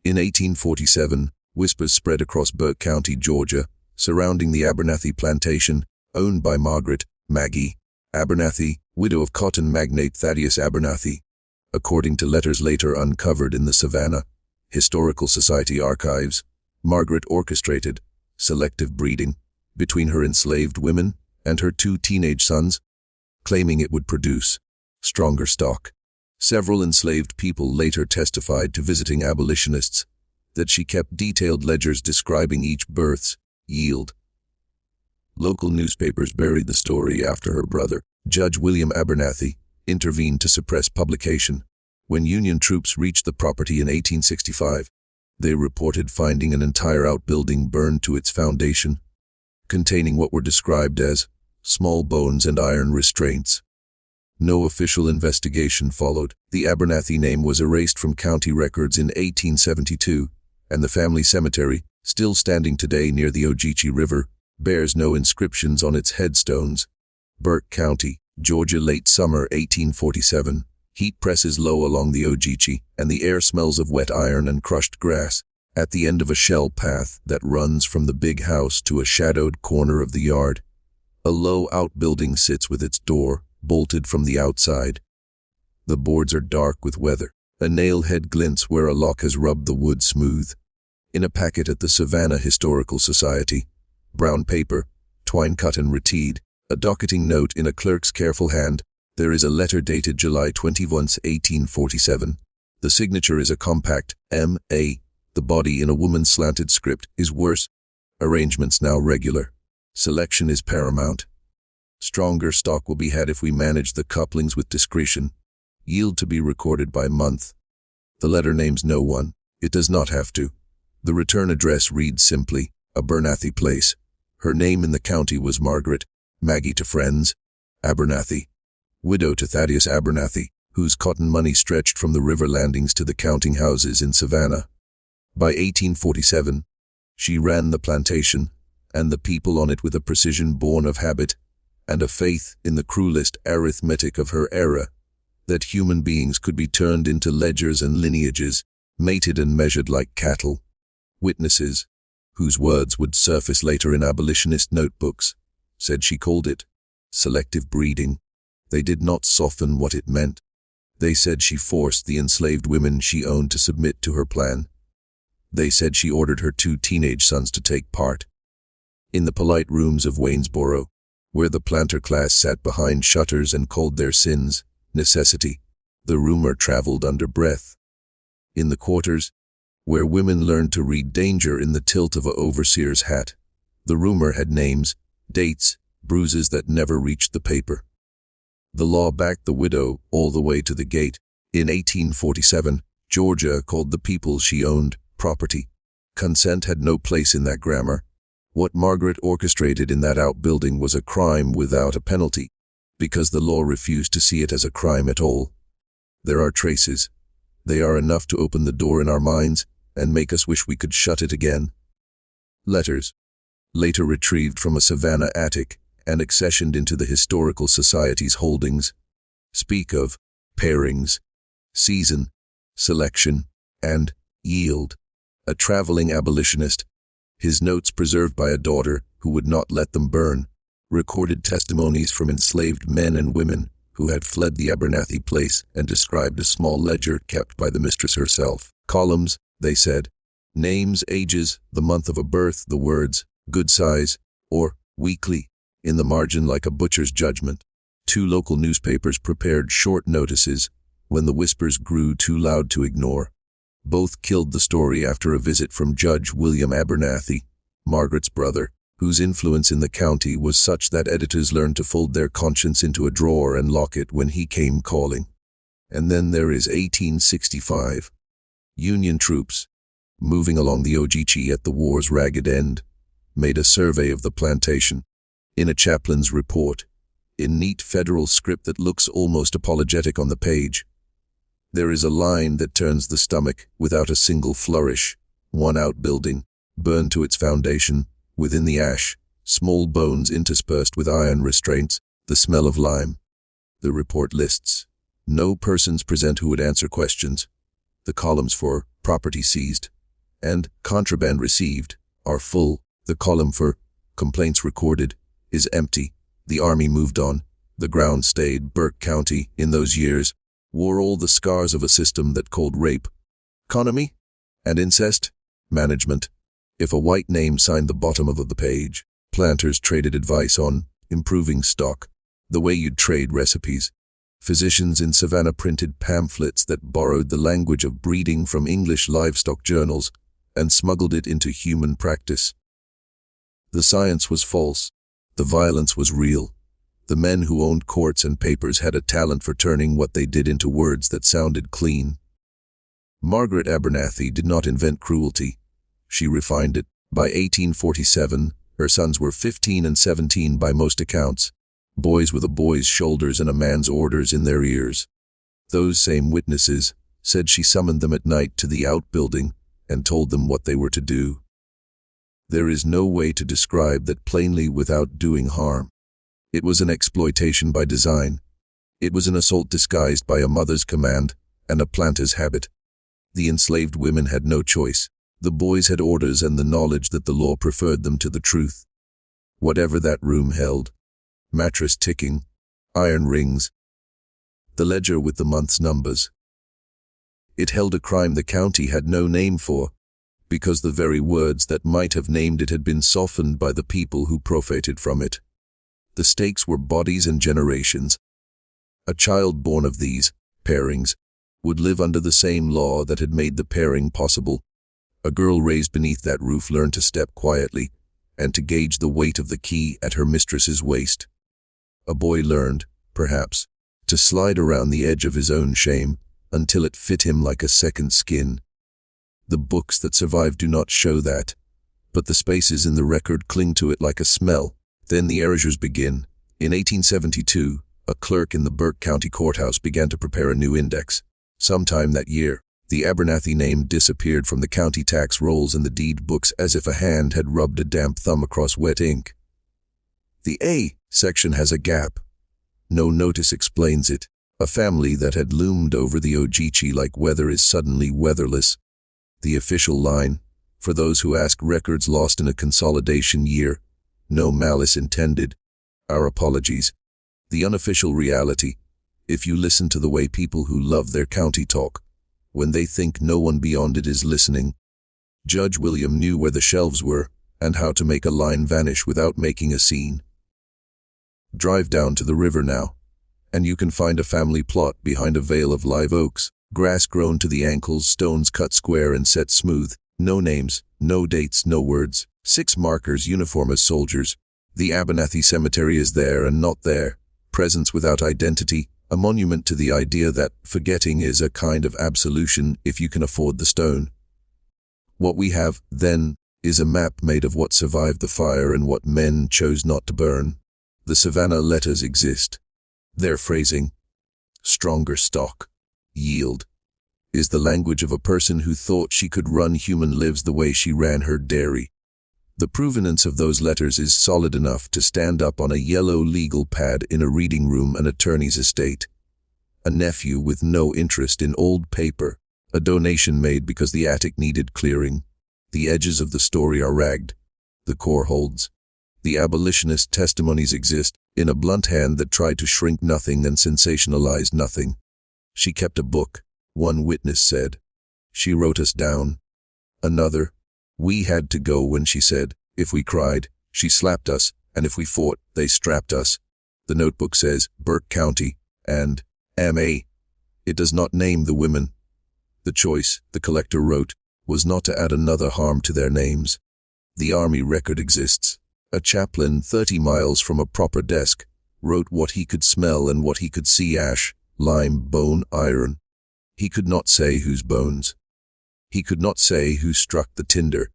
In 1847, whispers spread across Burke County, Georgia, surrounding the Abernathy Plantation, owned by Margaret, Maggie, Abernathy, widow of cotton magnate Thaddeus Abernathy. According to letters later uncovered in the Savannah Historical Society Archives, Margaret orchestrated selective breeding between her enslaved women and her 2 teenage sons, claiming it would produce stronger stock. Several enslaved people later testified to visiting abolitionists that she kept detailed ledgers describing each birth's yield. Local newspapers buried the story after her brother, Judge William Abernathy, intervened to suppress publication. When Union troops reached the property in 1865, they reported finding an entire outbuilding burned to its foundation, containing what were described as small bones and iron restraints. No official investigation followed. The Abernathy name was erased from county records in 1872, and the family cemetery, still standing today near the Ogeechee River, bears no inscriptions on its headstones. Burke County, Georgia, late summer 1847. Heat presses low along the Ogeechee, and the air smells of wet iron and crushed grass. At the end of a shell path that runs from the big house to a shadowed corner of the yard, a low outbuilding sits with its door bolted from the outside. The boards are dark with weather. A nail head glints where a lock has rubbed the wood smooth. In a packet at the Savannah Historical Society, brown paper, twine cut and reteed, a docketing note in a clerk's careful hand, there is a letter dated July 21, 1847. The signature is a compact M.A. The body in a woman's slanted script is worse. Arrangements now regular. Selection is paramount. Stronger stock will be had if we manage the couplings with discretion. Yield to be recorded by month. The letter names no one. It does not have to. The return address reads simply, Abernathy Place. Her name in the county was Margaret, Maggie to friends, Abernathy, widow to Thaddeus Abernathy, whose cotton money stretched from the river landings to the counting houses in Savannah. By 1847, she ran the plantation and the people on it with a precision born of habit and a faith in the cruelest arithmetic of her era, that human beings could be turned into ledgers and lineages, mated and measured like cattle. Witnesses, whose words would surface later in abolitionist notebooks, said she called it selective breeding. They did not soften what it meant. They said she forced the enslaved women she owned to submit to her plan. They said she ordered her 2 teenage sons to take part. In the polite rooms of Waynesboro, where the planter class sat behind shutters and called their sins necessity, the rumor traveled under breath. In the quarters, where women learned to read danger in the tilt of an overseer's hat, the rumor had names, dates, bruises that never reached the paper. The law backed the widow all the way to the gate. In 1847, Georgia called the people she owned property. Consent had no place in that grammar. What Margaret orchestrated in that outbuilding was a crime without a penalty, because the law refused to see it as a crime at all. There are traces. They are enough to open the door in our minds and make us wish we could shut it again. Letters, later retrieved from a Savannah attic and accessioned into the Historical Society's holdings, speak of pairings, season, selection, and yield. A traveling abolitionist, his notes preserved by a daughter who would not let them burn, recorded testimonies from enslaved men and women who had fled the Abernathy place and described a small ledger kept by the mistress herself. Columns, they said, names, ages, the month of a birth, the words, good size, or weekly, in the margin like a butcher's judgment. 2 local newspapers prepared short notices when the whispers grew too loud to ignore. Both killed the story after a visit from Judge William Abernathy, Margaret's brother, whose influence in the county was such that editors learned to fold their conscience into a drawer and lock it when he came calling. And then there is 1865. Union troops, moving along the Ogeechee at the war's ragged end, made a survey of the plantation. In a chaplain's report, in neat federal script that looks almost apologetic on the page, there is a line that turns the stomach without a single flourish. 1 outbuilding, burned to its foundation, within the ash, small bones interspersed with iron restraints, the smell of lime. The report lists no persons present who would answer questions. The columns for property seized, and contraband received are full. The column for complaints recorded is empty. The army moved on. The ground stayed. Burke County, in those years, wore all the scars of a system that called rape, economy, and incest management. If a white name signed the bottom of the page, planters traded advice on improving stock, the way you'd trade recipes. Physicians in Savannah printed pamphlets that borrowed the language of breeding from English livestock journals and smuggled it into human practice. The science was false. The violence was real. The men who owned courts and papers had a talent for turning what they did into words that sounded clean. Margaret Abernathy did not invent cruelty. She refined it. By 1847, her sons were 15 and 17 by most accounts, boys with a boy's shoulders and a man's orders in their ears. Those same witnesses said she summoned them at night to the outbuilding and told them what they were to do. There is no way to describe that plainly without doing harm. It was an exploitation by design. It was an assault disguised by a mother's command and a planter's habit. The enslaved women had no choice. The boys had orders and the knowledge that the law preferred them to the truth. Whatever that room held, mattress ticking, iron rings, the ledger with the month's numbers. It held a crime the county had no name for, because the very words that might have named it had been softened by the people who profited from it. The stakes were bodies and generations. A child born of these pairings would live under the same law that had made the pairing possible. A girl raised beneath that roof learned to step quietly and to gauge the weight of the key at her mistress's waist. A boy learned, perhaps, to slide around the edge of his own shame until it fit him like a second skin. The books that survive do not show that, but the spaces in the record cling to it like a smell. Then the erasures begin. In 1872, a clerk in the Burke County courthouse began to prepare a new index. Sometime that year, the Abernathy name disappeared from the county tax rolls and the deed books as if a hand had rubbed a damp thumb across wet ink. The A section has a gap. No notice explains it. A family that had loomed over the Ogeechee like weather is suddenly weatherless. The official line, for those who ask, records lost in a consolidation year. No malice intended. Our apologies. The unofficial reality, if you listen to the way people who love their county talk, when they think no one beyond it is listening. Judge William knew where the shelves were and how to make a line vanish without making a scene. Drive down to the river now, and you can find a family plot behind a veil of live oaks, grass grown to the ankles, stones cut square and set smooth, no names, no dates, no words, 6 markers uniform as soldiers. The Abernathy cemetery is there and not there, presence without identity, a monument to the idea that forgetting is a kind of absolution if you can afford the stone. What we have, then, is a map made of what survived the fire and what men chose not to burn. The Savannah letters exist. Their phrasing, stronger stock, yield, is the language of a person who thought she could run human lives the way she ran her dairy. The provenance of those letters is solid enough to stand up on a yellow legal pad in a reading room an attorney's estate. A nephew with no interest in old paper, a donation made because the attic needed clearing. The edges of the story are ragged. The core holds. The abolitionist testimonies exist in a blunt hand that tried to shrink nothing and sensationalize nothing. She kept a book, one witness said. She wrote us down. Another, we had to go when she said, if we cried, she slapped us, and if we fought, they strapped us. The notebook says Burke County and M.A. It does not name the women. The choice, the collector wrote, was not to add another harm to their names. The army record exists. A chaplain 30 miles from a proper desk wrote what he could smell and what he could see: ash, lime, bone, iron. He could not say whose bones. He could not say who struck the tinder.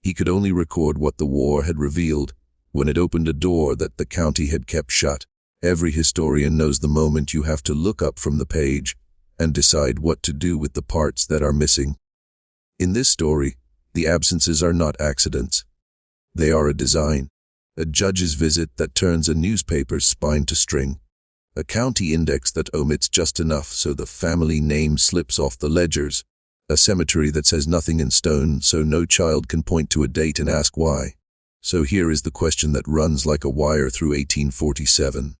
He could only record what the war had revealed when it opened a door that the county had kept shut. Every historian knows the moment you have to look up from the page and decide what to do with the parts that are missing. In this story, the absences are not accidents. They are a design, a judge's visit that turns a newspaper's spine to string, a county index that omits just enough so the family name slips off the ledgers, A cemetery that says nothing in stone, so no child can point to a date and ask why. So here is the question that runs like a wire through 1847.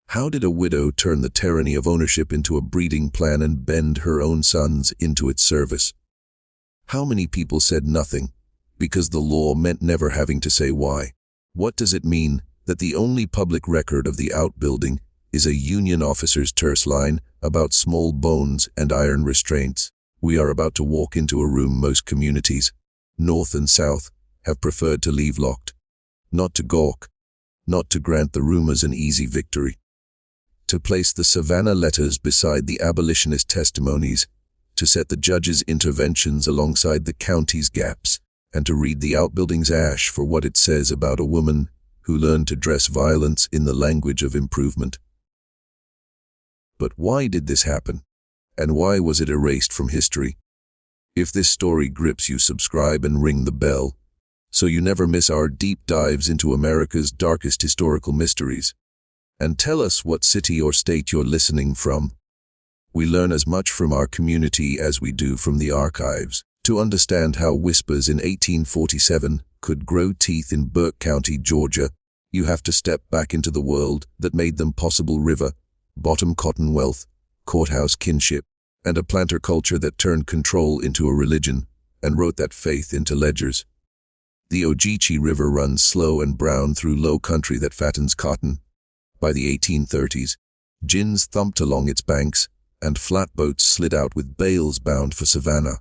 How did a widow turn the tyranny of ownership into a breeding plan and bend her own sons into its service? How many people said nothing, because the law meant never having to say why? What does it mean that the only public record of the outbuilding is a Union officer's terse line about small bones and iron restraints? We are about to walk into a room most communities, North and South, have preferred to leave locked. Not to gawk, not to grant the rumors an easy victory. To place the Savannah letters beside the abolitionist testimonies, to set the judge's interventions alongside the county's gaps, and to read the outbuilding's ash for what it says about a woman who learned to dress violence in the language of improvement. But why did this happen? And why was it erased from history? If this story grips you, subscribe and ring the bell, so you never miss our deep dives into America's darkest historical mysteries. And tell us what city or state you're listening from. We learn as much from our community as we do from the archives. To understand how whispers in 1847 could grow teeth in Burke County, Georgia, you have to step back into the world that made them possible: river, bottom cotton wealth, courthouse kinship, and a planter culture that turned control into a religion and wrote that faith into ledgers. The Ogeechee River runs slow and brown through low country that fattens cotton. By the 1830s, gins thumped along its banks, and flatboats slid out with bales bound for Savannah.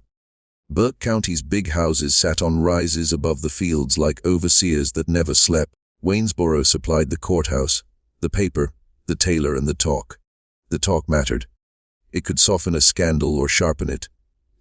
Burke County's big houses sat on rises above the fields like overseers that never slept. Waynesboro supplied the courthouse, the paper, the tailor, and the talk. The talk mattered. It could soften a scandal or sharpen it,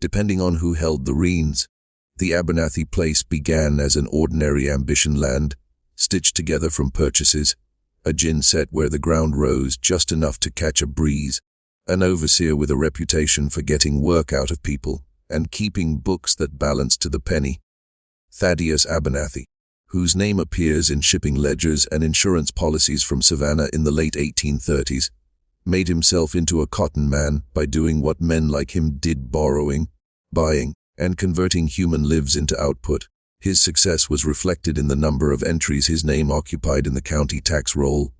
depending on who held the reins. The Abernathy place began as an ordinary ambition land, stitched together from purchases, a gin set where the ground rose just enough to catch a breeze, an overseer with a reputation for getting work out of people and keeping books that balanced to the penny. Thaddeus Abernathy, whose name appears in shipping ledgers and insurance policies from Savannah in the late 1830s, made himself into a cotton man by doing what men like him did: borrowing, buying, and converting human lives into output. His success was reflected in the number of entries his name occupied in the county tax roll,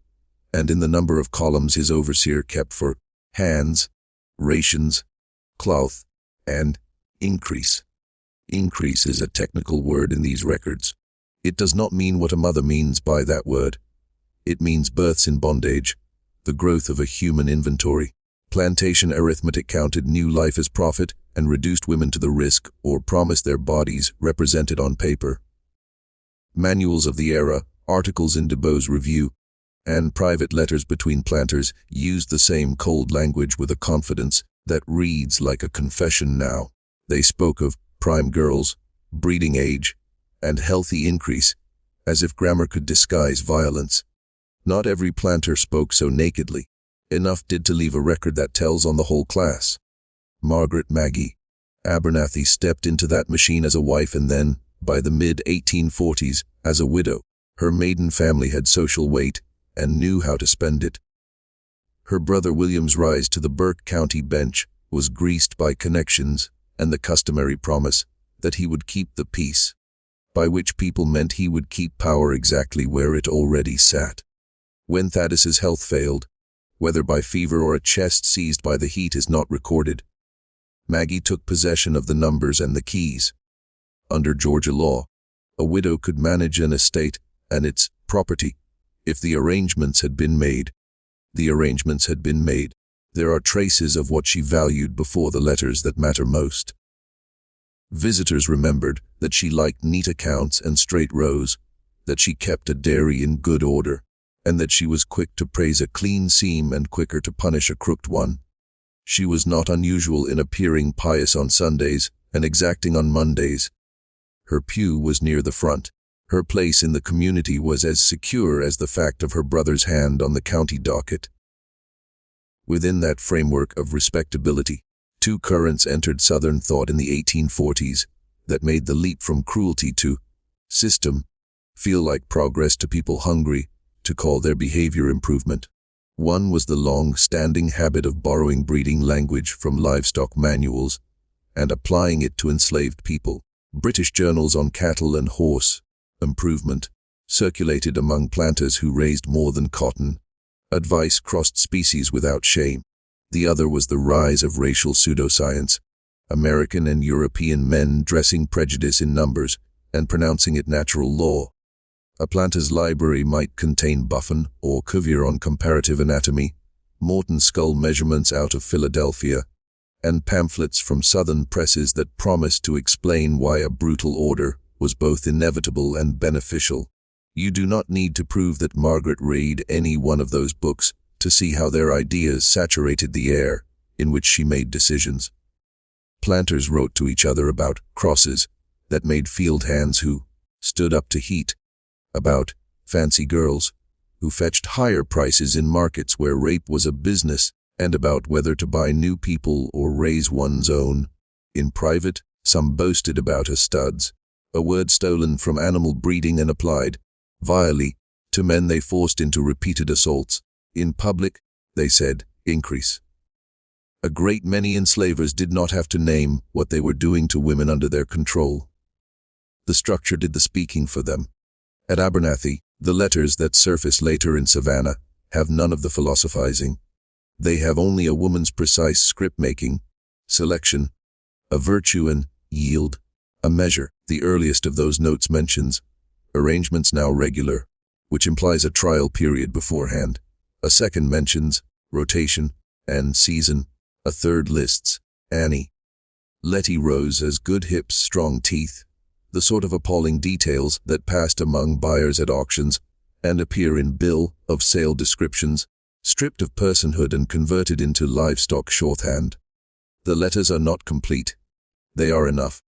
and in the number of columns his overseer kept for hands, rations, cloth, and increase. Increase is a technical word in these records. It does not mean what a mother means by that word. It means births in bondage, the growth of a human inventory. Plantation arithmetic counted new life as profit and reduced women to the risk or promised their bodies represented on paper. Manuals of the era, articles in Disposable Review, and private letters between planters used the same cold language with a confidence that reads like a confession now. They spoke of prime girls, breeding age, and healthy increase, as if grammar could disguise violence. Not every planter spoke so nakedly. Enough did to leave a record that tells on the whole class. Margaret Maggie Abernathy stepped into that machine as a wife and then, by the mid-1840s, as a widow. Her maiden family had social weight and knew how to spend it. Her brother William's rise to the Burke County bench was greased by connections and the customary promise that he would keep the peace, by which people meant he would keep power exactly where it already sat. When Thaddeus's health failed, whether by fever or a chest seized by the heat is not recorded, Maggie took possession of the numbers and the keys. Under Georgia law, a widow could manage an estate and its property if the arrangements had been made. The arrangements had been made. There are traces of what she valued before the letters that matter most. Visitors remembered that she liked neat accounts and straight rows, that she kept a dairy in good order, and that she was quick to praise a clean seam and quicker to punish a crooked one. She was not unusual in appearing pious on Sundays and exacting on Mondays. Her pew was near the front. Her place in the community was as secure as the fact of her brother's hand on the county docket. Within that framework of respectability, two currents entered Southern thought in the 1840s that made the leap from cruelty to system feel like progress to people hungry to call their behavior improvement. One was the long-standing habit of borrowing breeding language from livestock manuals and applying it to enslaved people. British journals on cattle and horse improvement circulated among planters who raised more than cotton. Advice crossed species without shame. The other was the rise of racial pseudoscience, American and European men dressing prejudice in numbers and pronouncing it natural law. A planter's library might contain Buffon or Cuvier on comparative anatomy, Morton skull measurements out of Philadelphia, and pamphlets from southern presses that promised to explain why a brutal order was both inevitable and beneficial. You do not need to prove that Margaret read any one of those books to see how their ideas saturated the air in which she made decisions. Planters wrote to each other about crosses that made field hands who stood up to heat, about fancy girls who fetched higher prices in markets where rape was a business, and about whether to buy new people or raise one's own. In private, some boasted about her studs, a word stolen from animal breeding and applied, vilely, to men they forced into repeated assaults. In public, they said, increase. A great many enslavers did not have to name what they were doing to women under their control. The structure did the speaking for them. At Abernathy, the letters that surface later in Savannah have none of the philosophizing. They have only a woman's precise script-making, selection, a virtue and yield, a measure. The earliest of those notes mentions arrangements now regular, which implies a trial period beforehand. A second mentions rotation and season. A third lists Annie. Letty Rose as good hips, strong teeth, the sort of appalling details that passed among buyers at auctions and appear in bill of sale descriptions, stripped of personhood and converted into livestock shorthand. The letters are not complete. They are enough.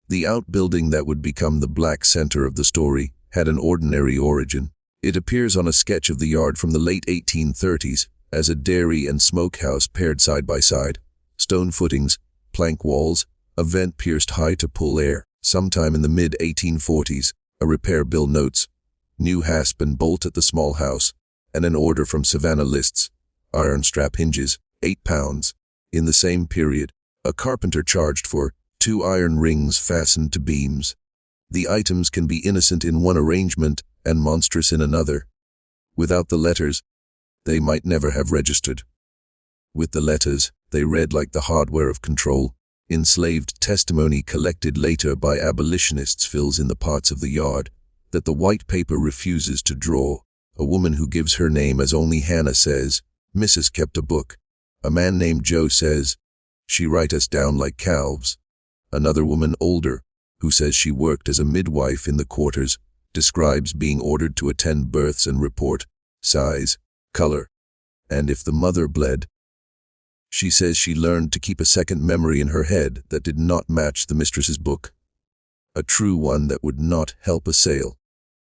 The outbuilding that would become the black center of the story had an ordinary origin. It appears on a sketch of the yard from the late 1830s as a dairy and smokehouse paired side by side, stone footings, plank walls, a vent pierced high to pull air. Sometime in the mid-1840s, a repair bill notes, new hasp and bolt at the small house, and an order from Savannah lists, iron strap hinges, £8. In the same period, a carpenter charged for 2 iron rings fastened to beams. The items can be innocent in one arrangement and monstrous in another. Without the letters, they might never have registered. With the letters, they read like the hardware of control. Enslaved testimony collected later by abolitionists fills in the parts of the yard that the white paper refuses to draw. A woman who gives her name as only Hannah says, Mrs. kept a book. A man named Joe says, she write us down like calves. Another woman, older, who says she worked as a midwife in the quarters, describes being ordered to attend births and report size, color, and if the mother bled. She says she learned to keep a second memory in her head that did not match the mistress's book, a true one that would not help a sale.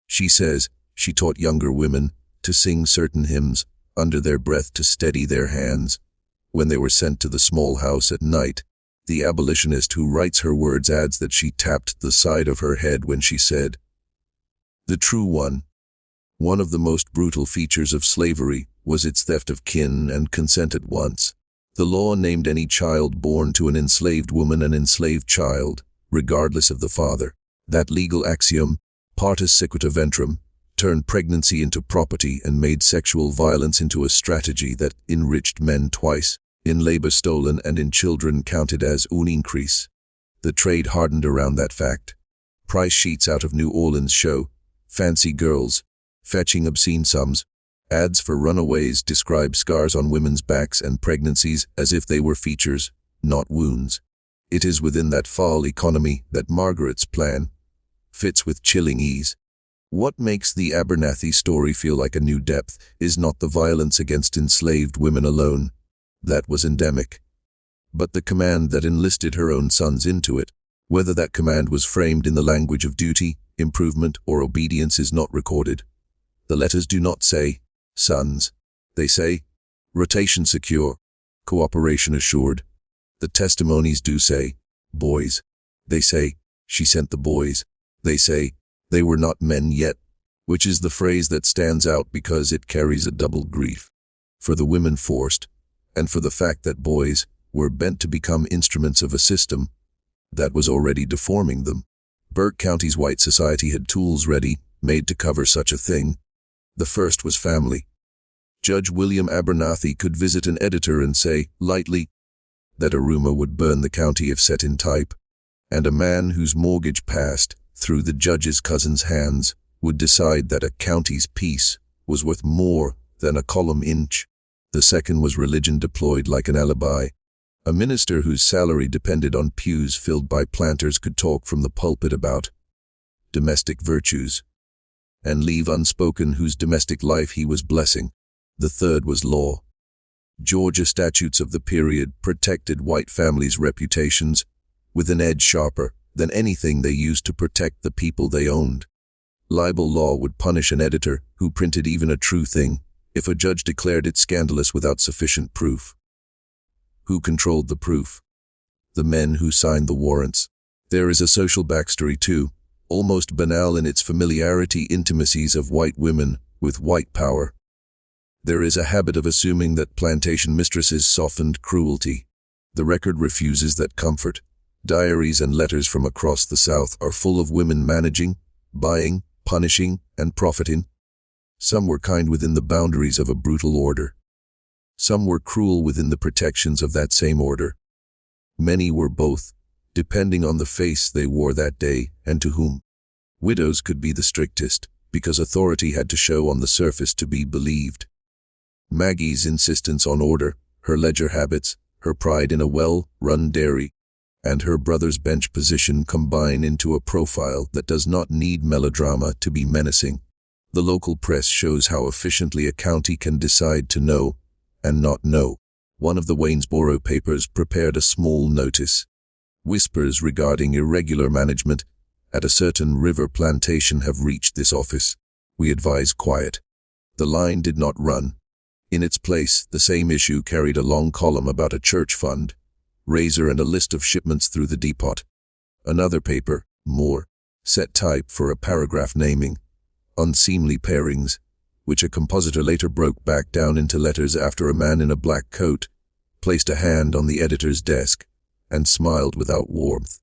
She says she taught younger women to sing certain hymns under their breath to steady their hands when they were sent to the small house at night. The abolitionist who writes her words adds that she tapped the side of her head when she said, the true one. One of the most brutal features of slavery was its theft of kin and consent at once. The law named any child born to an enslaved woman an enslaved child, regardless of the father. That legal axiom, partus sequitur ventrum, turned pregnancy into property and made sexual violence into a strategy that enriched men twice, in labor stolen and in children counted as un increase. The trade hardened around that fact. Price sheets out of New Orleans show fancy girls fetching obscene sums. Ads for runaways describe scars on women's backs and pregnancies as if they were features, not wounds. It is within that foul economy that Margaret's plan fits with chilling ease. What makes the Abernathy story feel like a new depth is not the violence against enslaved women alone. That was endemic. But the command that enlisted her own sons into it. Whether that command was framed in the language of duty, improvement, or obedience is not recorded. The letters do not say, sons. They say, rotation secure, cooperation assured. The testimonies do say, boys. They say, she sent the boys. They say, they were not men yet, which is the phrase that stands out because it carries a double grief. For the women forced, and for the fact that boys were bent to become instruments of a system that was already deforming them. Burke County's white society had tools ready, made to cover such a thing. The first was family. Judge William Abernathy could visit an editor and say, lightly, that a rumor would burn the county if set in type, and a man whose mortgage passed through the judge's cousin's hands would decide that a county's peace was worth more than a column inch. The second was religion deployed like an alibi. A minister whose salary depended on pews filled by planters could talk from the pulpit about domestic virtues and leave unspoken whose domestic life he was blessing. The third was law. Georgia statutes of the period protected white families' reputations with an edge sharper than anything they used to protect the people they owned. Libel law would punish an editor who printed even a true thing if a judge declared it scandalous without sufficient proof. Who controlled the proof? The men who signed the warrants. There is a social backstory too, almost banal in its familiarity intimacies of white women with white power. There is a habit of assuming that plantation mistresses softened cruelty. The record refuses that comfort. Diaries and letters from across the South are full of women managing, buying, punishing, and profiting. Some were kind within the boundaries of a brutal order. Some were cruel within the protections of that same order. Many were both, depending on the face they wore that day and to whom. Widows could be the strictest, because authority had to show on the surface to be believed. Maggie's insistence on order, her ledger habits, her pride in a well-run dairy, and her brother's bench position combine into a profile that does not need melodrama to be menacing. The local press shows how efficiently a county can decide to know and not know. One of the Waynesboro papers prepared a small notice. Whispers regarding irregular management at a certain river plantation have reached this office. We advise quiet. The line did not run. In its place, the same issue carried a long column about a church fund, razor and a list of shipments through the depot. Another paper, more, set type for a paragraph naming unseemly pairings, which a compositor later broke back down into letters after a man in a black coat placed a hand on the editor's desk and smiled without warmth.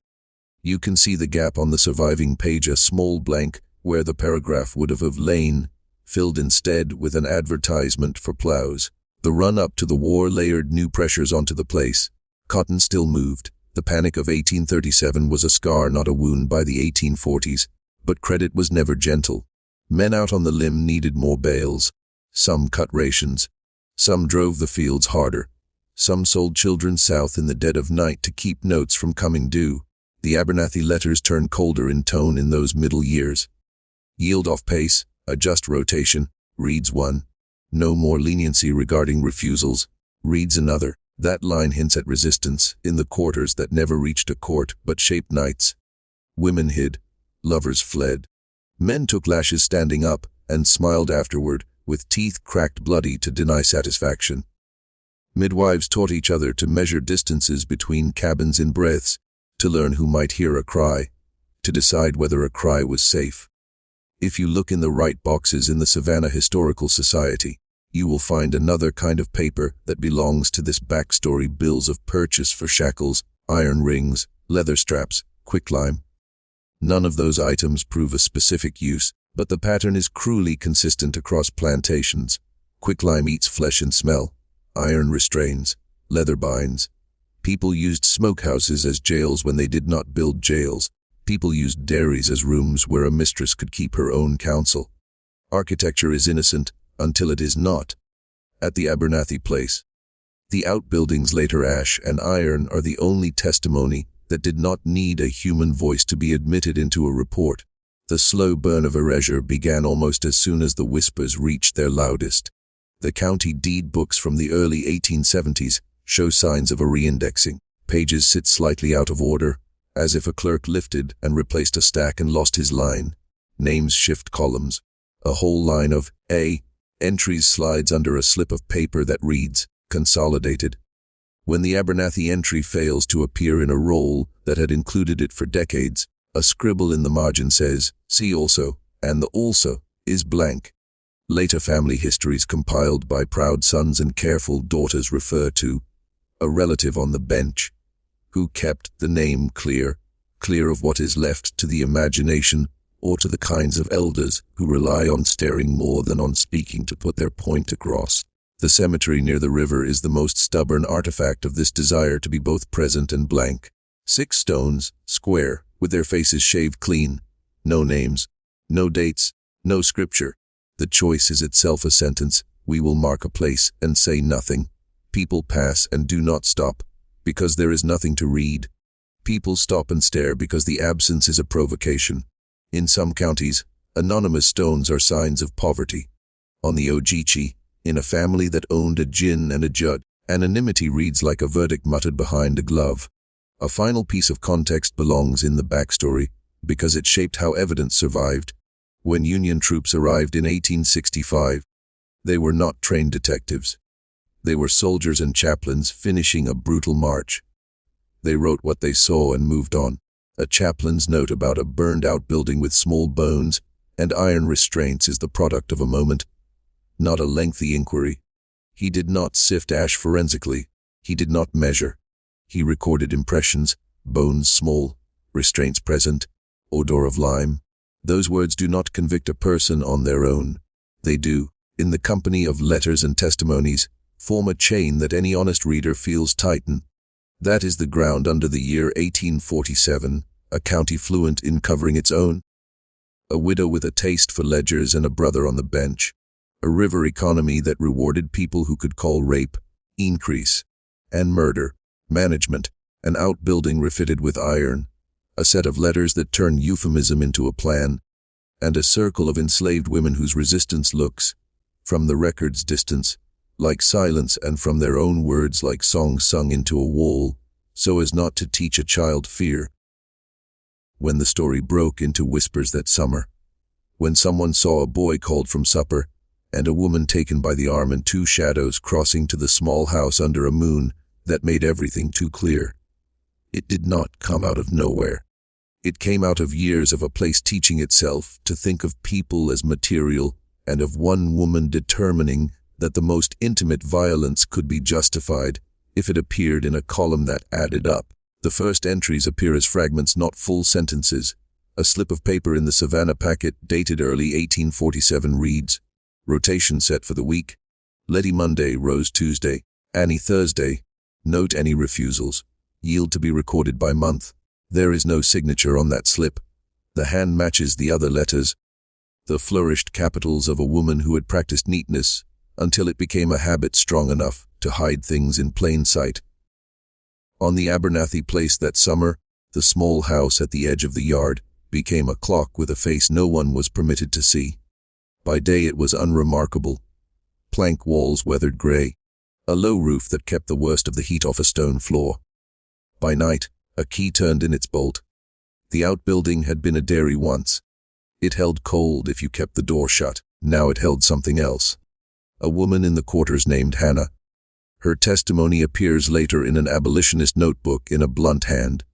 You can see the gap on the surviving page, a small blank where the paragraph would have lain, filled instead with an advertisement for plows. The run-up to the war layered new pressures onto the place. Cotton still moved. The Panic of 1837 was a scar, not a wound, by the 1840s, but credit was never gentle. Men out on the limb needed more bales. Some cut rations. Some drove the fields harder. Some sold children south in the dead of night to keep notes from coming due. The Abernathy letters turned colder in tone in those middle years. Yield off pace, adjust rotation, reads one. No more leniency regarding refusals, reads another. That line hints at resistance in the quarters that never reached a court but shaped nights. Women hid. Lovers fled. Men took lashes standing up and smiled afterward, with teeth cracked bloody to deny satisfaction. Midwives taught each other to measure distances between cabins in breaths, to learn who might hear a cry, to decide whether a cry was safe. If you look in the right boxes in the Savannah Historical Society, you will find another kind of paper that belongs to this backstory: bills of purchase for shackles, iron rings, leather straps, quicklime. None of those items prove a specific use, but the pattern is cruelly consistent across plantations. Quicklime eats flesh and smell. Iron restrains. Leather binds. People used smokehouses as jails when they did not build jails. People used dairies as rooms where a mistress could keep her own counsel. Architecture is innocent until it is not. At the Abernathy place, the outbuildings, later ash and iron, are the only testimony that did not need a human voice to be admitted into a report. The slow burn of Erasure began almost as soon as the whispers reached their loudest. The county deed books from the early 1870s show signs of a reindexing. Pages sit slightly out of order, as if a clerk lifted and replaced a stack and lost his line. Names shift columns. A whole line of A entries slides under a slip of paper that reads, Consolidated. When the Abernathy entry fails to appear in a roll that had included it for decades, a scribble in the margin says, See also, and the also is blank. Later family histories compiled by proud sons and careful daughters refer to a relative on the bench, who kept the name clear of what is left to the imagination or to the kinds of elders who rely on staring more than on speaking to put their point across. The cemetery near the river is the most stubborn artifact of this desire to be both present and blank. 6 stones, square, with their faces shaved clean. No names, no dates, no scripture. The choice is itself a sentence. We will mark a place and say nothing. People pass and do not stop, because there is nothing to read. People stop and stare because the absence is a provocation. In some counties, anonymous stones are signs of poverty. On the Ogeechee, in a family that owned a gin and a jug, anonymity reads like a verdict muttered behind a glove. A final piece of context belongs in the backstory, because it shaped how evidence survived. When Union troops arrived in 1865, they were not trained detectives. They were soldiers and chaplains finishing a brutal march. They wrote what they saw and moved on. A chaplain's note about a burned-out building with small bones and iron restraints is the product of a moment, not a lengthy inquiry. He did not sift ash forensically. He did not measure. He recorded impressions, bones small, restraints present, odor of lime. Those words do not convict a person on their own. They do, in the company of letters and testimonies, form a chain that any honest reader feels tighten. That is the ground under the year 1847, a county fluent in covering its own. A widow with a taste for ledgers and a brother on the bench. A river economy that rewarded people who could call rape, increase, and murder, management, an outbuilding refitted with iron, a set of letters that turn euphemism into a plan, and a circle of enslaved women whose resistance looks, from the record's distance, like silence and from their own words like songs sung into a wall, so as not to teach a child fear. When the story broke into whispers that summer, when someone saw a boy called from supper, and a woman taken by the arm and 2 shadows crossing to the small house under a moon that made everything too clear. It did not come out of nowhere. It came out of years of a place teaching itself to think of people as material and of one woman determining that the most intimate violence could be justified if it appeared in a column that added up. The first entries appear as fragments, not full sentences. A slip of paper in the Savannah packet dated early 1847 reads, "Rotation set for the week. Letty Monday, Rose Tuesday, Annie Thursday. Note any refusals. Yield to be recorded by month." There is no signature on that slip. The hand matches the other letters. The flourished capitals of a woman who had practiced neatness until it became a habit strong enough to hide things in plain sight. On the Abernathy place that summer, the small house at the edge of the yard became a clock with a face no one was permitted to see. By day it was unremarkable. Plank walls weathered gray, a low roof that kept the worst of the heat off a stone floor. By night, a key turned in its bolt. The outbuilding had been a dairy once. It held cold if you kept the door shut. Now it held something else. A woman in the quarters named Hannah. Her testimony appears later in an abolitionist notebook in a blunt hand.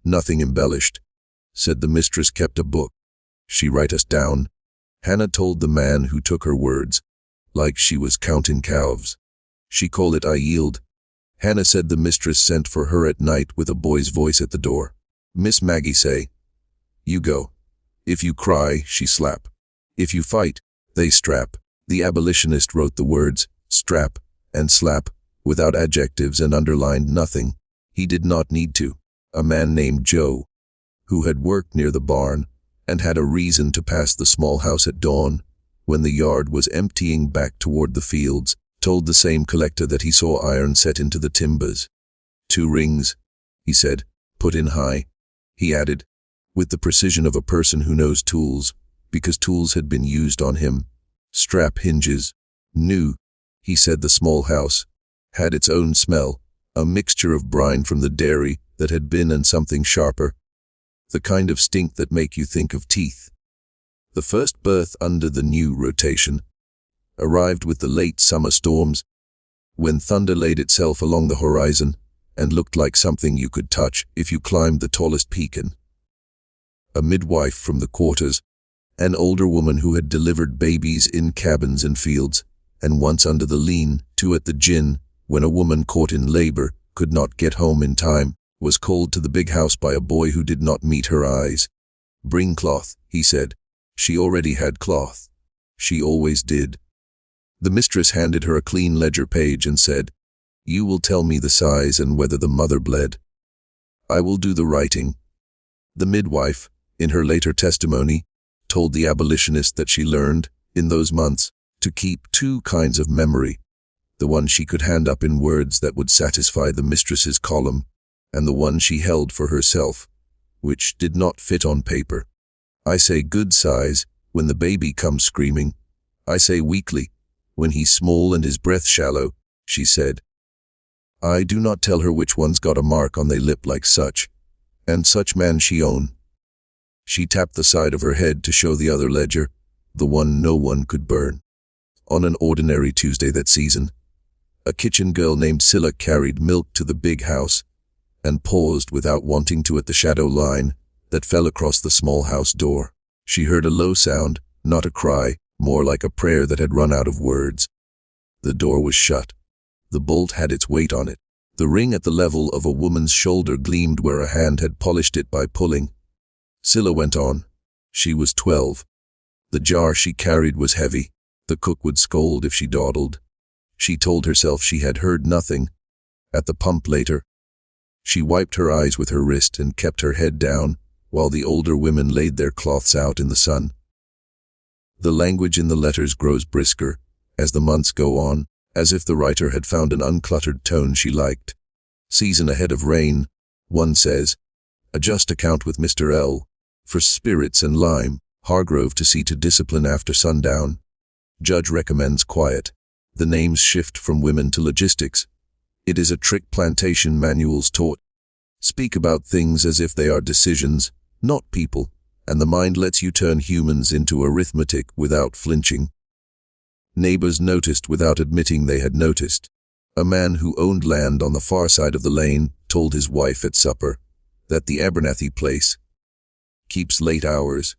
"Nothing embellished. Said the mistress kept a book. She write us down." Hannah told the man who took her words, like she was counting calves. She called it "I yield." Hannah said the mistress sent for her at night with a boy's voice at the door. "Miss Maggie say, you go. If you cry, she slap. If you fight, they strap." The abolitionist wrote the words, strap and slap, without adjectives and underlined nothing. He did not need to. A man named Joe, who had worked near the barn and had a reason to pass the small house at dawn, when the yard was emptying back toward the fields, told the same collector that he saw iron set into the timbers. "2 rings, he said, "put in high." He added, with the precision of a person who knows tools, because tools had been used on him. "Strap hinges." New, he said the small house had its own smell, a mixture of brine from the dairy that had been and something sharper, the kind of stink that make you think of teeth. The first birth under the new rotation arrived with the late summer storms, when thunder laid itself along the horizon and looked like something you could touch if you climbed the tallest peak. A midwife from the quarters, an older woman who had delivered babies in cabins and fields, and once under the lean-to at the gin, when a woman caught in labor could not get home in time, was called to the big house by a boy who did not meet her eyes. "Bring cloth," he said. She already had cloth. She always did. The mistress handed her a clean ledger page and said, "You will tell me the size and whether the mother bled. I will do the writing." The midwife, in her later testimony, told the abolitionist that she learned, in those months, to keep two kinds of memory, the one she could hand up in words that would satisfy the mistress's column, and the one she held for herself, which did not fit on paper. "I say good size, when the baby comes screaming. I say weakly, when he's small and his breath shallow," she said. "I do not tell her which one's got a mark on they lip like such, and such man she own." She tapped the side of her head to show the other ledger, the one no one could burn. On an ordinary Tuesday that season, a kitchen girl named Scylla carried milk to the big house and paused without wanting to at the shadow line that fell across the small house door. She heard a low sound, not a cry, more like a prayer that had run out of words. The door was shut. The bolt had its weight on it. The ring at the level of a woman's shoulder gleamed where a hand had polished it by pulling. Scylla went on. She was 12. The jar she carried was heavy. The cook would scold if she dawdled. She told herself she had heard nothing. At the pump later, she wiped her eyes with her wrist and kept her head down, while the older women laid their cloths out in the sun. The language in the letters grows brisker, as the months go on, as if the writer had found an uncluttered tone she liked. "Season ahead of rain," one says. "A just account with Mr. L. for spirits and lime. Hargrove to see to discipline after sundown. Judge recommends quiet." The names shift from women to logistics. It is a trick plantation manuals taught. Speak about things as if they are decisions, not people, and the mind lets you turn humans into arithmetic without flinching. Neighbors noticed without admitting they had noticed. A man who owned land on the far side of the lane told his wife at supper that the Abernathy place keeps late hours.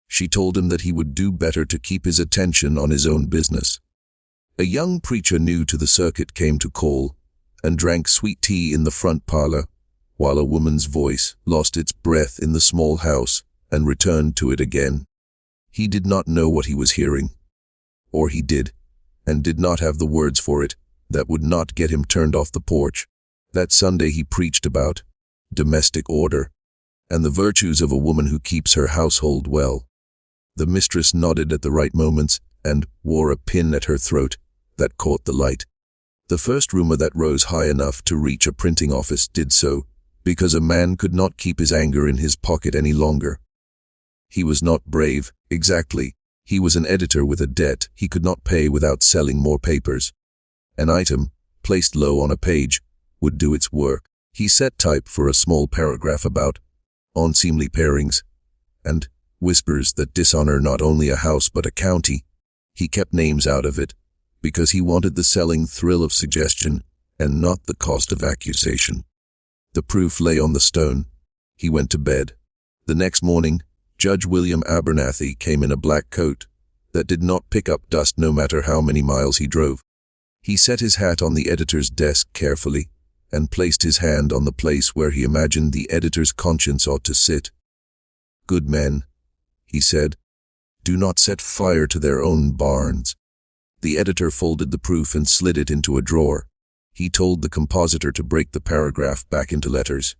She told him that he would do better to keep his attention on his own business. A young preacher new to the circuit came to call and drank sweet tea in the front parlor, while a woman's voice lost its breath in the small house and returned to it again. He did not know what he was hearing. Or he did, and did not have the words for it that would not get him turned off the porch. That Sunday he preached about domestic order and the virtues of a woman who keeps her household well. The mistress nodded at the right moments and wore a pin at her throat that caught the light. The first rumor that rose high enough to reach a printing office did so, because a man could not keep his anger in his pocket any longer. He was not brave, exactly. He was an editor with a debt he could not pay without selling more papers. An item, placed low on a page, would do its work. He set type for a small paragraph about unseemly pairings and whispers that dishonor not only a house but a county. He kept names out of it because he wanted the selling thrill of suggestion and not the cost of accusation. The proof lay on the stone. He went to bed. The next morning, Judge William Abernathy came in a black coat that did not pick up dust no matter how many miles he drove. He set his hat on the editor's desk carefully and placed his hand on the place where he imagined the editor's conscience ought to sit. "Good men," he said, "do not set fire to their own barns." The editor folded the proof and slid it into a drawer. He told the compositor to break the paragraph back into letters.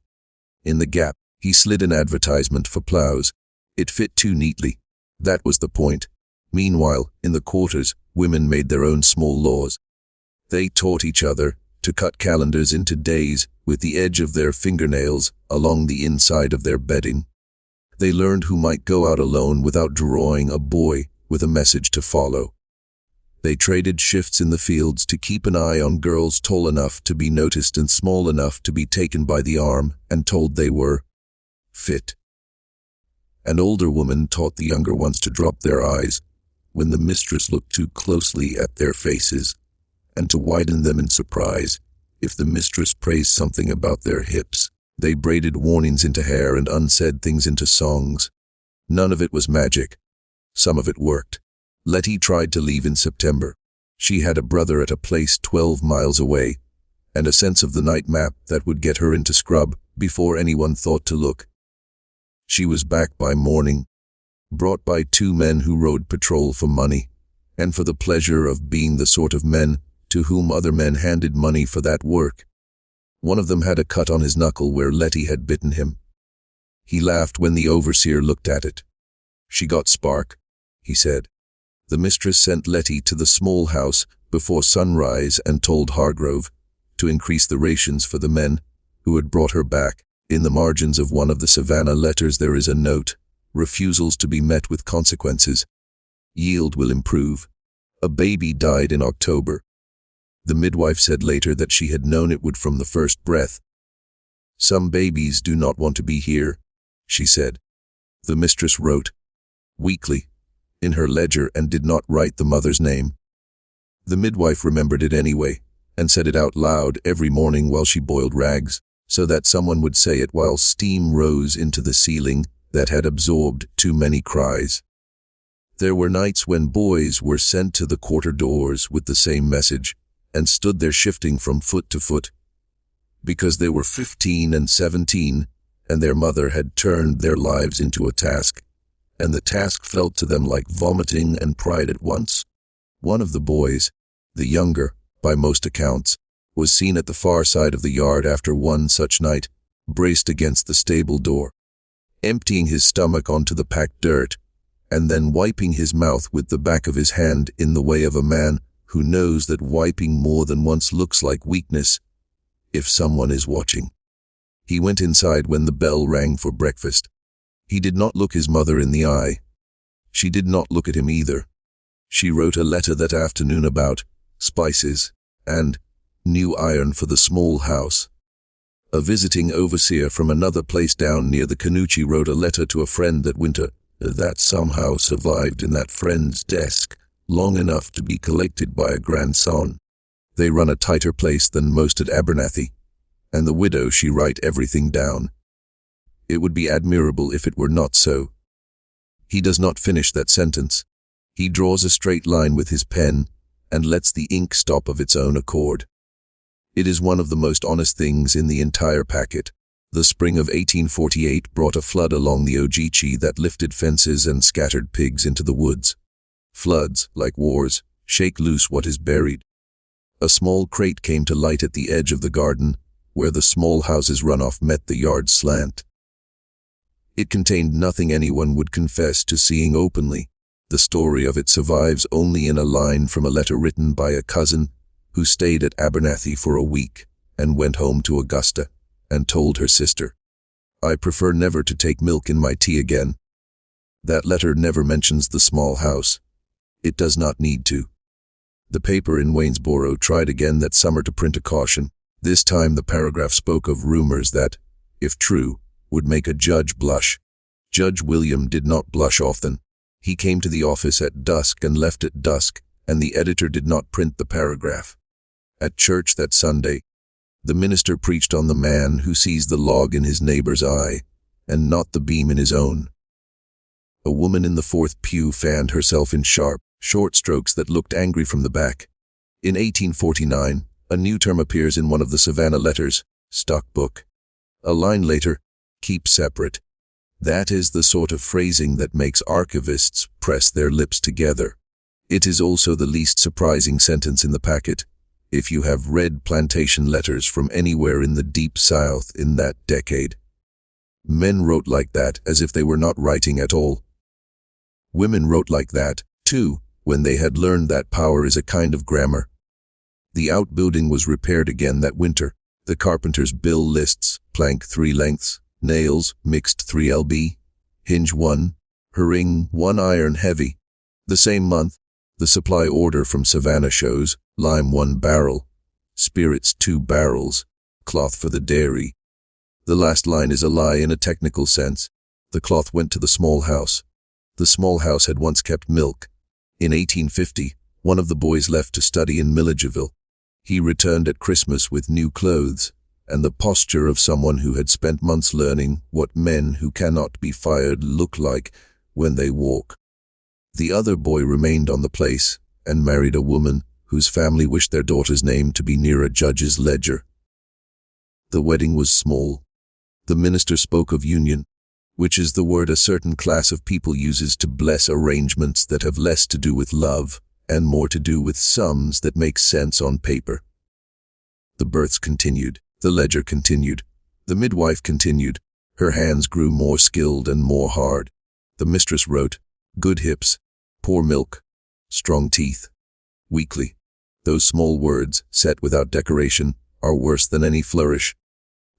In the gap, he slid an advertisement for plows. It fit too neatly. That was the point. Meanwhile, in the quarters, women made their own small laws. They taught each other to cut calendars into days with the edge of their fingernails along the inside of their bedding. They learned who might go out alone without drawing a boy with a message to follow. They traded shifts in the fields to keep an eye on girls tall enough to be noticed and small enough to be taken by the arm and told they were fit. An older woman taught the younger ones to drop their eyes when the mistress looked too closely at their faces, and to widen them in surprise if the mistress praised something about their hips. They braided warnings into hair and unsaid things into songs. None of it was magic. Some of it worked. Letty tried to leave in September. She had a brother at a place 12 miles away, and a sense of the night map that would get her into scrub before anyone thought to look. She was back by morning, brought by two men who rode patrol for money, and for the pleasure of being the sort of men to whom other men handed money for that work. One of them had a cut on his knuckle where Letty had bitten him. He laughed when the overseer looked at it. "She got spark," he said. The mistress sent Letty to the small house before sunrise and told Hargrove to increase the rations for the men who had brought her back. In the margins of one of the Savannah letters there is a note: refusals to be met with consequences. Yield will improve. A baby died in October. The midwife said later that she had known it would from the first breath. "Some babies do not want to be here," she said. The mistress wrote weekly in her ledger and did not write the mother's name. The midwife remembered it anyway and said it out loud every morning while she boiled rags, so that someone would say it while steam rose into the ceiling that had absorbed too many cries. There were nights when boys were sent to the quarter doors with the same message and stood there shifting from foot to foot, because they were 15 and 17 and their mother had turned their lives into a task, and the task felt to them like vomiting and pride at once. One of the boys, the younger, by most accounts, was seen at the far side of the yard after one such night, braced against the stable door, emptying his stomach onto the packed dirt, and then wiping his mouth with the back of his hand in the way of a man who knows that wiping more than once looks like weakness if someone is watching. He went inside when the bell rang for breakfast. He did not look his mother in the eye. She did not look at him either. She wrote a letter that afternoon about spices and new iron for the small house. A visiting overseer from another place down near the Canucci wrote a letter to a friend that winter that somehow survived in that friend's desk long enough to be collected by a grandson. They run a tighter place than most at Abernathy, and the widow she write everything down. It would be admirable if it were not so. He does not finish that sentence. He draws a straight line with his pen and lets the ink stop of its own accord. It is one of the most honest things in the entire packet. The spring of 1848 brought a flood along the Ogeechee that lifted fences and scattered pigs into the woods. Floods, like wars, shake loose what is buried. A small crate came to light at the edge of the garden, where the small house's runoff met the yard's slant. It contained nothing anyone would confess to seeing openly. The story of it survives only in a line from a letter written by a cousin who stayed at Abernathy for a week and went home to Augusta and told her sister, "I prefer never to take milk in my tea again." That letter never mentions the small house. It does not need to. The paper in Waynesboro tried again that summer to print a caution. This time the paragraph spoke of rumors that, if true, would make a judge blush. Judge William did not blush often. He came to the office at dusk and left at dusk, and the editor did not print the paragraph. At church that Sunday, the minister preached on the man who sees the log in his neighbor's eye, and not the beam in his own. A woman in the fourth pew fanned herself in sharp, short strokes that looked angry from the back. In 1849, a new term appears in one of the Savannah letters, stock book. A line later, keep separate. That is the sort of phrasing that makes archivists press their lips together. It is also the least surprising sentence in the packet, if you have read plantation letters from anywhere in the deep South in that decade. Men wrote like that as if they were not writing at all. Women wrote like that, too, when they had learned that power is a kind of grammar. The outbuilding was repaired again that winter. The carpenter's bill lists, plank 3 lengths, nails, mixed 3 lb, hinge 1, herring 1 iron heavy. The same month, the supply order from Savannah shows, lime 1 barrel, spirits 2 barrels, cloth for the dairy. The last line is a lie in a technical sense. The cloth went to the small house. The small house had once kept milk. In 1850, one of the boys left to study in Milledgeville. He returned at Christmas with new clothes and the posture of someone who had spent months learning what men who cannot be fired look like when they walk. The other boy remained on the place and married a woman whose family wished their daughter's name to be near a judge's ledger. The wedding was small. The minister spoke of union, which is the word a certain class of people uses to bless arrangements that have less to do with love and more to do with sums that make sense on paper. The births continued. The ledger continued. The midwife continued. Her hands grew more skilled and more hard. The mistress wrote, "Good hips, poor milk, strong teeth." Weakly. Those small words, set without decoration, are worse than any flourish.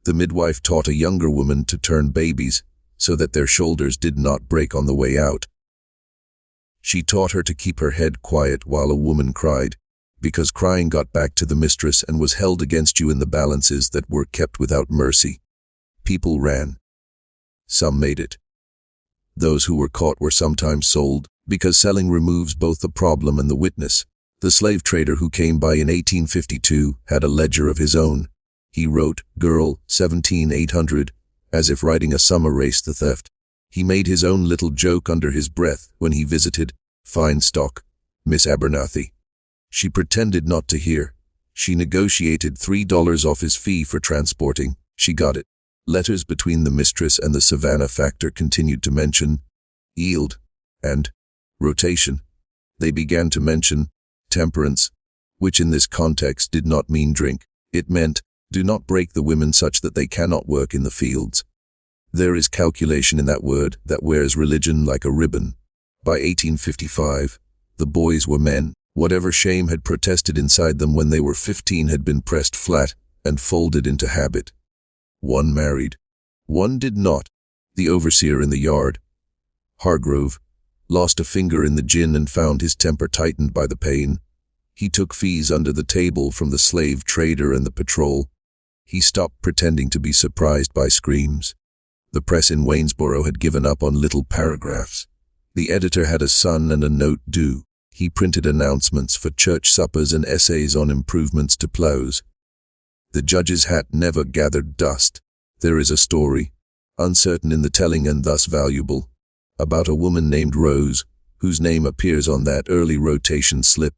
The midwife taught a younger woman to turn babies so that their shoulders did not break on the way out. She taught her to keep her head quiet while a woman cried, because crying got back to the mistress and was held against you in the balances that were kept without mercy. People ran. Some made it. Those who were caught were sometimes sold, because selling removes both the problem and the witness. The slave trader who came by in 1852 had a ledger of his own. He wrote, "Girl, 17,800, as if writing a sum erased the theft. He made his own little joke under his breath when he visited, "Fine stock, Miss Abernathy." She pretended not to hear. She negotiated $3 off his fee for transporting. She got it. Letters between the mistress and the Savannah factor continued to mention yield and rotation. They began to mention temperance, which in this context did not mean drink. It meant, do not break the women such that they cannot work in the fields. There is calculation in that word that wears religion like a ribbon. By 1855, the boys were men. Whatever shame had protested inside them when they were 15 had been pressed flat and folded into habit. One married. One did not. The overseer in the yard, Hargrove, lost a finger in the gin and found his temper tightened by the pain. He took fees under the table from the slave trader and the patrol. He stopped pretending to be surprised by screams. The press in Waynesboro had given up on little paragraphs. The editor had a son and a note due. He printed announcements for church suppers and essays on improvements to plows. The judge's hat never gathered dust. There is a story, uncertain in the telling and thus valuable, about a woman named Rose, whose name appears on that early rotation slip.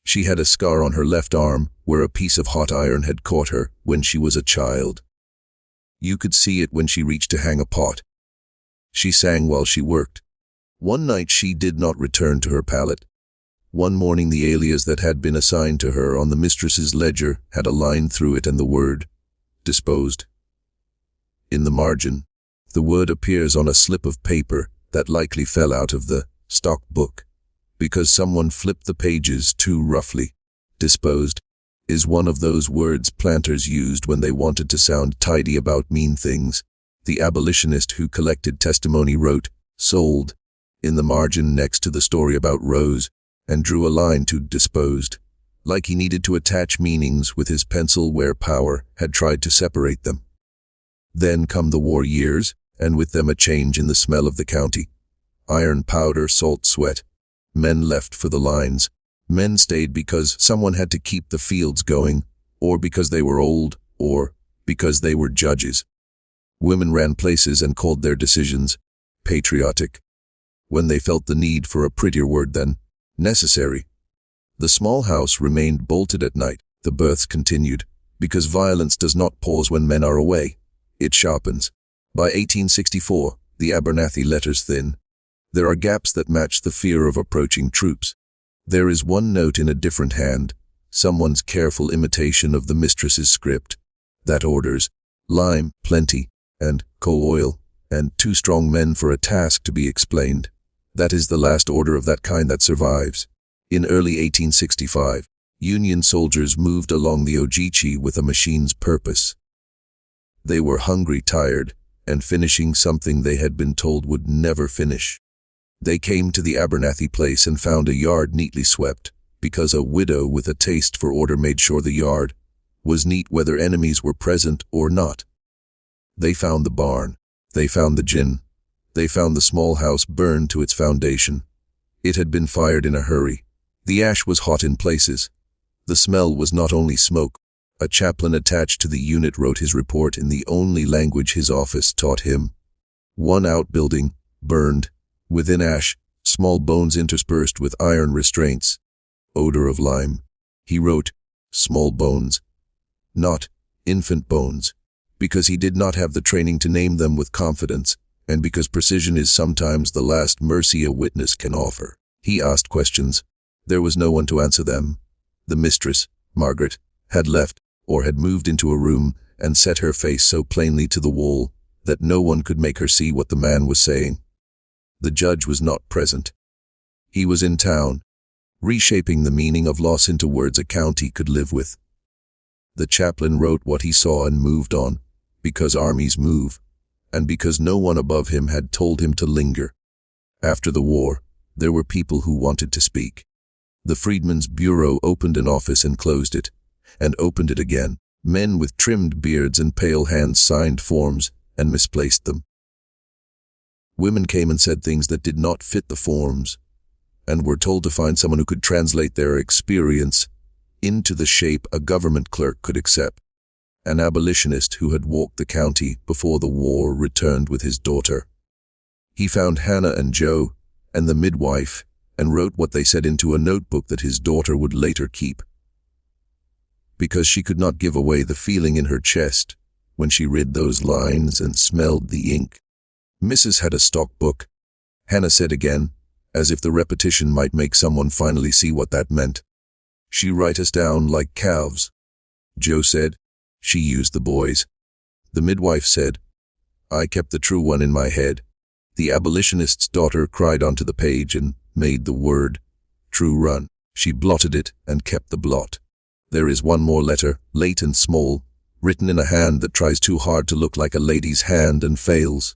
She had a scar on her left arm where a piece of hot iron had caught her when she was a child. You could see it when she reached to hang a pot. She sang while she worked. One night she did not return to her pallet. One morning the alias that had been assigned to her on the mistress's ledger had a line through it and the word, disposed. In the margin, the word appears on a slip of paper that likely fell out of the stock book, because someone flipped the pages too roughly. Disposed is one of those words planters used when they wanted to sound tidy about mean things. The abolitionist who collected testimony wrote, sold, in the margin next to the story about Rose, and drew a line to disposed, like he needed to attach meanings with his pencil where power had tried to separate them. Then come the war years, and with them a change in the smell of the county. Iron powder, salt, sweat. Men left for the lines. Men stayed because someone had to keep the fields going, or because they were old, or because they were judges. Women ran places and called their decisions patriotic, when they felt the need for a prettier word than necessary. The small house remained bolted at night. The births continued, because violence does not pause when men are away. It sharpens. By 1864, the Abernathy letters thin. There are gaps that match the fear of approaching troops. There is one note in a different hand, someone's careful imitation of the mistress's script, that orders lime, plenty, and coal oil, and 2 strong men for a task to be explained. That is the last order of that kind that survives. In early 1865, Union soldiers moved along the Ogeechee with a machine's purpose. They were hungry, tired, and finishing something they had been told would never finish. They came to the Abernathy place and found a yard neatly swept, because a widow with a taste for order made sure the yard was neat whether enemies were present or not. They found the barn. They found the gin. They found the small house burned to its foundation. It had been fired in a hurry. The ash was hot in places. The smell was not only smoke. A chaplain attached to the unit wrote his report in the only language his office taught him. One outbuilding, burned, within ash, small bones interspersed with iron restraints. Odor of lime. He wrote, "small bones," not "infant bones," because he did not have the training to name them with confidence, and because precision is sometimes the last mercy a witness can offer. He asked questions. There was no one to answer them. The mistress, Margaret, had left, or had moved into a room and set her face so plainly to the wall that no one could make her see what the man was saying. The judge was not present. He was in town, reshaping the meaning of loss into words a county could live with. The chaplain wrote what he saw and moved on, because armies move, and because no one above him had told him to linger. After the war, there were people who wanted to speak. The Freedmen's Bureau opened an office and closed it, and opened it again. Men with trimmed beards and pale hands signed forms and misplaced them. Women came and said things that did not fit the forms, and were told to find someone who could translate their experience into the shape a government clerk could accept. An abolitionist who had walked the county before the war returned with his daughter. He found Hannah and Joe and the midwife and wrote what they said into a notebook that his daughter would later keep, because she could not give away the feeling in her chest when she read those lines and smelled the ink. Mrs. had a stock book, Hannah said again, as if the repetition might make someone finally see what that meant. She write us down like calves. Joe said, she used the boys. The midwife said, I kept the true one in my head. The abolitionist's daughter cried onto the page and made the word true run. She blotted it and kept the blot. There is one more letter, late and small, written in a hand that tries too hard to look like a lady's hand and fails.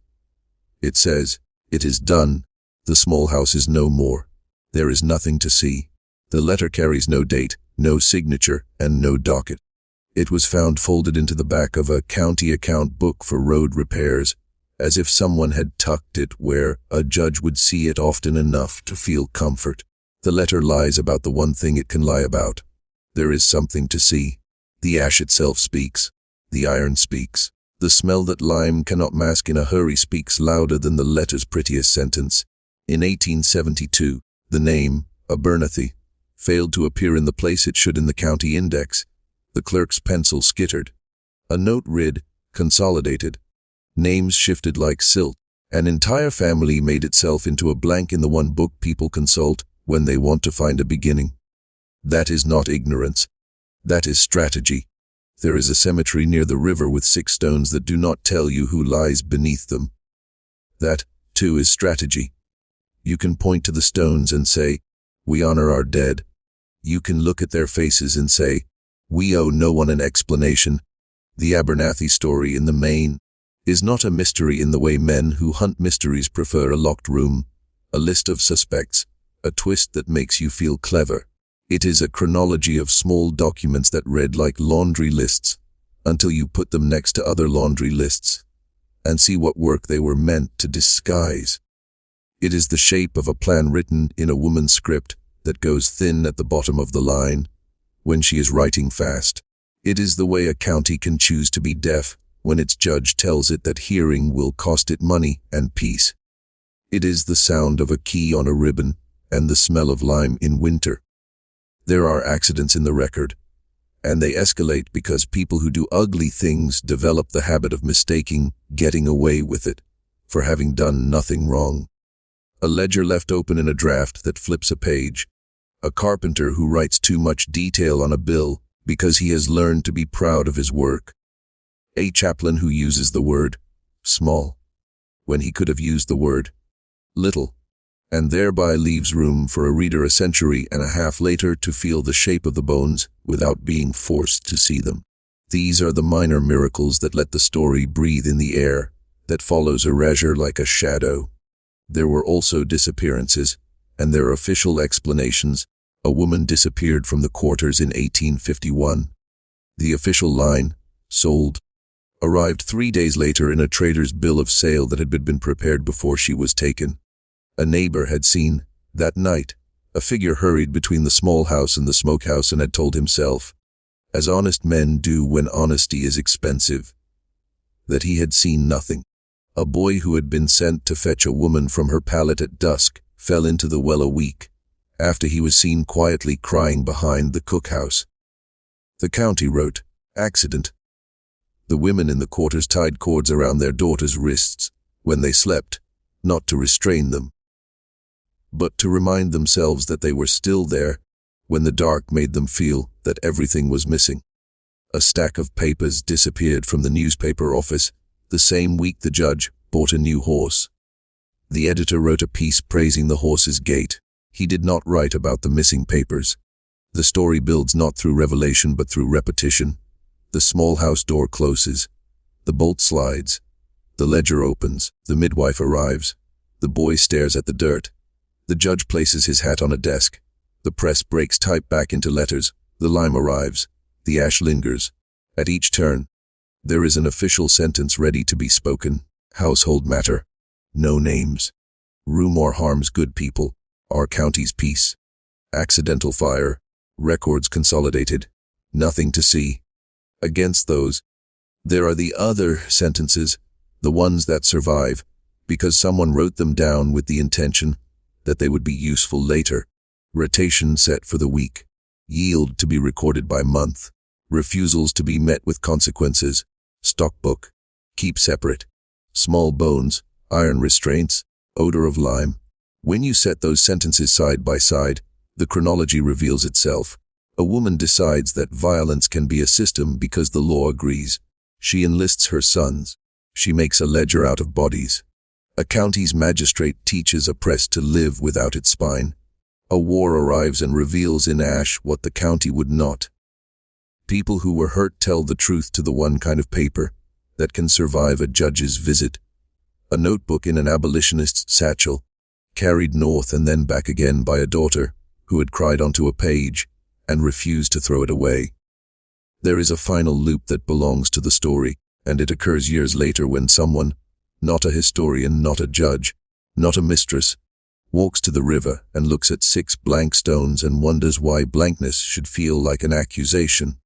It says, it is done. The small house is no more. There is nothing to see. The letter carries no date, no signature, and no docket. It was found folded into the back of a county account book for road repairs, as if someone had tucked it where a judge would see it often enough to feel comfort. The letter lies about the one thing it can lie about. There is something to see. The ash itself speaks. The iron speaks. The smell that lime cannot mask in a hurry speaks louder than the letter's prettiest sentence. In 1872, the name, Abernathy, failed to appear in the place it should in the county index. The clerk's pencil skittered. A note read, consolidated. Names shifted like silt. An entire family made itself into a blank in the one book people consult when they want to find a beginning. That is not ignorance. That is strategy. There is a cemetery near the river with 6 stones that do not tell you who lies beneath them. That, too, is strategy. You can point to the stones and say, we honor our dead. You can look at their faces and say, we owe no one an explanation. The Abernathy story, in the main, is not a mystery in the way men who hunt mysteries prefer a locked room, a list of suspects, a twist that makes you feel clever. It is a chronology of small documents that read like laundry lists until you put them next to other laundry lists and see what work they were meant to disguise. It is the shape of a plan written in a woman's script that goes thin at the bottom of the line when she is writing fast. It is the way a county can choose to be deaf when its judge tells it that hearing will cost it money and peace. It is the sound of a key on a ribbon and the smell of lime in winter. There are accidents in the record, and they escalate because people who do ugly things develop the habit of mistaking getting away with it for having done nothing wrong. A ledger left open in a draft that flips a page. A carpenter who writes too much detail on a bill because he has learned to be proud of his work. A chaplain who uses the word small when he could have used the word little, and thereby leaves room for a reader a century and a half later to feel the shape of the bones without being forced to see them. These are the minor miracles that let the story breathe in the air that follows Erasure like a shadow. There were also disappearances, and their official explanations. A woman disappeared from the quarters in 1851. The official line, sold, arrived 3 days later in a trader's bill of sale that had been prepared before she was taken. A neighbor had seen, that night, a figure hurried between the small house and the smokehouse and had told himself, as honest men do when honesty is expensive, that he had seen nothing. A boy who had been sent to fetch a woman from her pallet at dusk fell into the well a week after he was seen quietly crying behind the cookhouse. The county wrote, "Accident." The women in the quarters tied cords around their daughters' wrists when they slept, not to restrain them, but to remind themselves that they were still there when the dark made them feel that everything was missing. A stack of papers disappeared from the newspaper office the same week the judge bought a new horse. The editor wrote a piece praising the horse's gait. He did not write about the missing papers. The story builds not through revelation but through repetition. The small house door closes. The bolt slides. The ledger opens. The midwife arrives. The boy stares at the dirt. The judge places his hat on a desk. The press breaks type back into letters. The lime arrives. The ash lingers. At each turn, there is an official sentence ready to be spoken. Household matter. No names. Rumor harms good people. Our county's peace. Accidental fire. Records consolidated. Nothing to see. Against those, there are the other sentences, the ones that survive, because someone wrote them down with the intention that they would be useful later. Rotation set for the week. Yield to be recorded by month. Refusals to be met with consequences. Stockbook. Keep separate. Small bones. Iron restraints. Odor of lime. When you set those sentences side by side, the chronology reveals itself. A woman decides that violence can be a system because the law agrees. She enlists her sons. She makes a ledger out of bodies. A county's magistrate teaches a press to live without its spine. A war arrives and reveals in ash what the county would not. People who were hurt tell the truth to the one kind of paper that can survive a judge's visit. A notebook in an abolitionist's satchel, carried north and then back again by a daughter who had cried onto a page and refused to throw it away. There is a final loop that belongs to the story, and it occurs years later when someone, not a historian, not a judge, not a mistress, walks to the river and looks at 6 blank stones and wonders why blankness should feel like an accusation.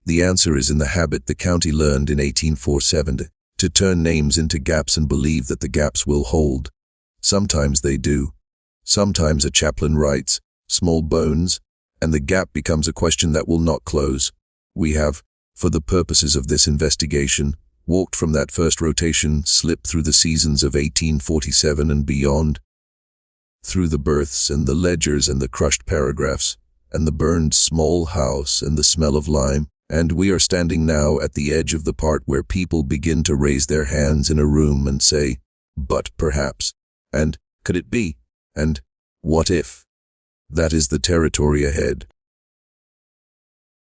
The answer is in the habit the county learned in 1847 to turn names into gaps and believe that the gaps will hold. Sometimes they do. Sometimes a chaplain writes, "Small bones," and the gap becomes a question that will not close. We have, for the purposes of this investigation, walked from that first rotation, slipped through the seasons of 1847 and beyond, through the births and the ledgers and the crushed paragraphs, and the burned small house and the smell of lime, and we are standing now at the edge of the part where people begin to raise their hands in a room and say, "But perhaps," and "Could it be?" and "What if?" That is the territory ahead.